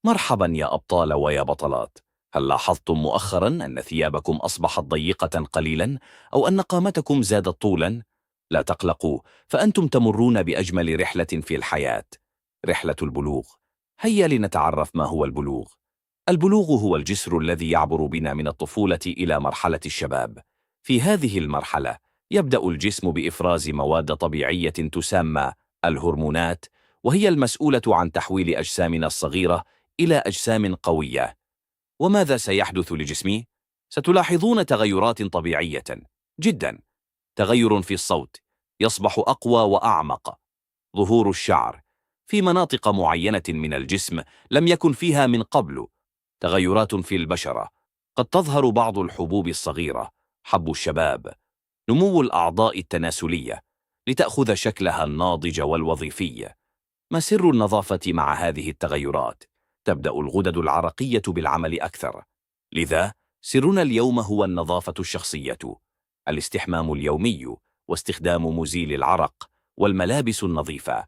مرحبا يا أبطال ويا بطلات. هل لاحظتم مؤخرا أن ثيابكم أصبحت ضيقة قليلا أو أن قامتكم زادت طولا؟ لا تقلقوا، فأنتم تمرون بأجمل رحلة في الحياة، رحلة البلوغ. هيا لنتعرف ما هو البلوغ. البلوغ هو الجسر الذي يعبر بنا من الطفولة إلى مرحلة الشباب. في هذه المرحلة يبدأ الجسم بإفراز مواد طبيعية تسمى الهرمونات، وهي المسؤولة عن تحويل أجسامنا الصغيرة إلى أجسام قوية. وماذا سيحدث لجسمي؟ ستلاحظون تغيرات طبيعية جدا. تغير في الصوت، يصبح أقوى وأعمق. ظهور الشعر في مناطق معينة من الجسم لم يكن فيها من قبل. تغيرات في البشرة، قد تظهر بعض الحبوب الصغيرة، حب الشباب. نمو الأعضاء التناسلية لتأخذ شكلها الناضج والوظيفي. ما سر النظافة مع هذه التغيرات؟ تبدأ الغدد العرقية بالعمل أكثر، لذا سرنا اليوم هو النظافة الشخصية، الاستحمام اليومي واستخدام مزيل العرق والملابس النظيفة.